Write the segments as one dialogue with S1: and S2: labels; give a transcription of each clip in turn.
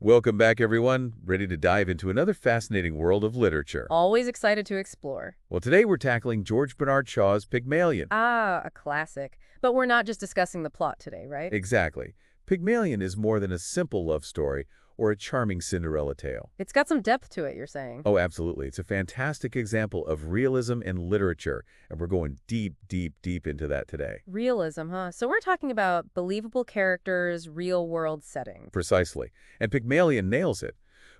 S1: Welcome back, everyone. Ready to dive into another fascinating world of literature.
S2: Always excited to explore.
S1: Well, today we're tackling George Bernard Shaw's Pygmalion.
S2: Ah, a classic. But we're not just discussing the plot today, right?
S1: Exactly. Pygmalion is more than a simple love story or a charming Cinderella tale.
S2: It's got some depth to it, you're saying.
S1: Oh, absolutely. It's a fantastic example of realism in literature, and we're going deep, deep, deep into that today.
S2: Realism, huh? So we're talking about believable characters, real-world setting.
S1: Precisely. And Pygmalion nails it.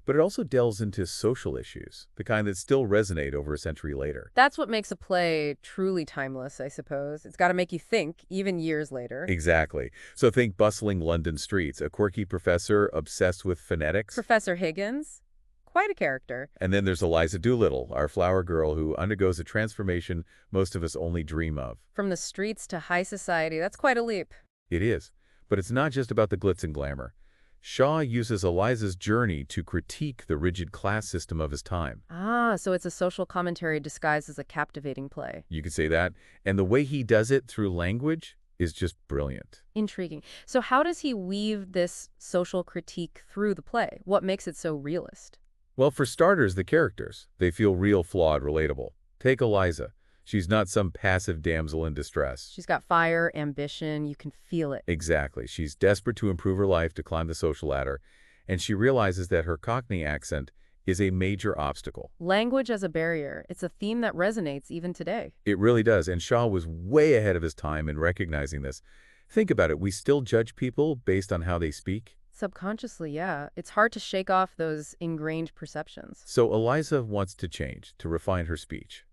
S1: But it also delves into social issues, the kind that still resonate over a century later.
S2: That's what makes a play truly timeless, I suppose. It's got to make you think, even years later.
S1: Exactly. So think bustling London streets, a quirky professor obsessed with phonetics.
S2: Professor Higgins? Quite a character.
S1: And then there's Eliza Doolittle, our flower girl who undergoes a transformation most of us only dream of.
S2: From the streets to high society, that's quite a leap.
S1: It is. But it's not just about the glitz and glamour. Shaw uses Eliza's journey to critique the rigid class system of his time.
S2: Ah, so it's a social commentary disguised as a captivating play.
S1: You could say that. And the way he does it through language is just brilliant.
S2: Intriguing. So how does he weave this social critique through the play? What makes it so realist?
S1: Well, for starters, the characters. They feel real, flawed, relatable. Take Eliza. She's not some passive damsel in distress.
S2: She's got fire, ambition, you can feel it.
S1: Exactly. She's desperate to improve her life, to climb the social ladder, and she realizes that her Cockney accent is a major obstacle.
S2: Language as a barrier. It's a theme that resonates even today.
S1: It really does, and Shaw was way ahead of his time in recognizing this. Think about it. We still judge people based on how they speak.
S2: Subconsciously, yeah. It's hard to shake off those ingrained perceptions.
S1: So Eliza wants to change, to refine her speech.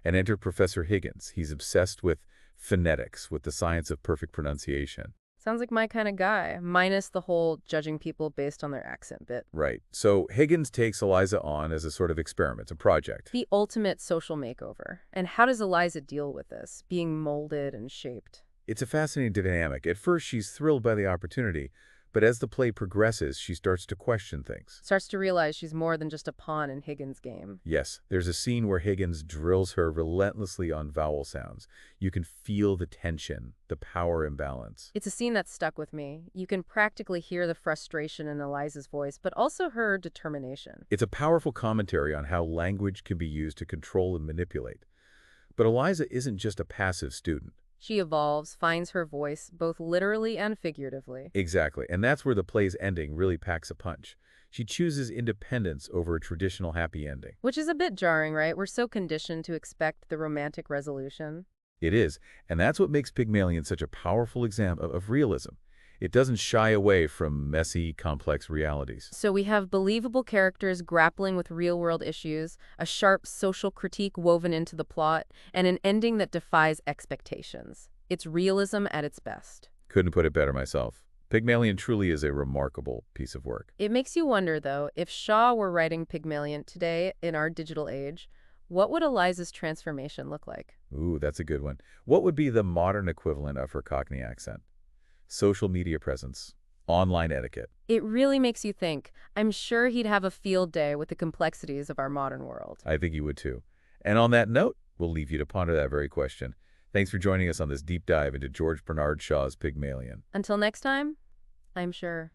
S1: And enter Professor Higgins. He's obsessed with phonetics, with the science of perfect pronunciation.
S2: Sounds like my kind of guy, minus the whole judging people based on their accent bit.
S1: Right. So Higgins takes Eliza on as a sort of experiment, a project.
S2: The ultimate social makeover. And how does Eliza deal with this, being molded and shaped?
S1: It's a fascinating dynamic. At first, she's thrilled by the opportunity, but as the play progresses, she starts to question things.
S2: Starts to realize she's more than just a pawn in Higgins' game.
S1: Yes, there's a scene where Higgins drills her relentlessly on vowel sounds. You can feel the tension, the power imbalance.
S2: It's a scene that stuck with me. You can practically hear the frustration in Eliza's voice, but also her determination.
S1: It's a powerful commentary on how language can be used to control and manipulate. But Eliza isn't just a passive student.
S2: She evolves, finds her voice, both literally and figuratively.
S1: Exactly, and that's where the play's ending really packs a punch. She chooses independence over a traditional happy ending.
S2: Which is a bit jarring, right? We're so conditioned to expect the romantic resolution.
S1: It is, and that's what makes Pygmalion such a powerful example of realism. It doesn't shy away from messy, complex realities.
S2: So we have believable characters grappling with real-world issues, a sharp social critique woven into the plot, and an ending that defies expectations. It's realism at its best.
S1: Couldn't put it better myself. Pygmalion truly is a remarkable piece of work.
S2: It makes you wonder, though, if Shaw were writing Pygmalion today in our digital age, what would Eliza's transformation look like?
S1: Ooh, that's a good one. What would be the modern equivalent of her Cockney accent? Social media presence, online etiquette.
S2: It really makes you think. I'm sure he'd have a field day with the complexities of our modern world.
S1: I think you would too. And on that note, we'll leave you to ponder that very question. Thanks for joining us on this deep dive into George Bernard Shaw's Pygmalion.
S2: Until next time, I'm sure.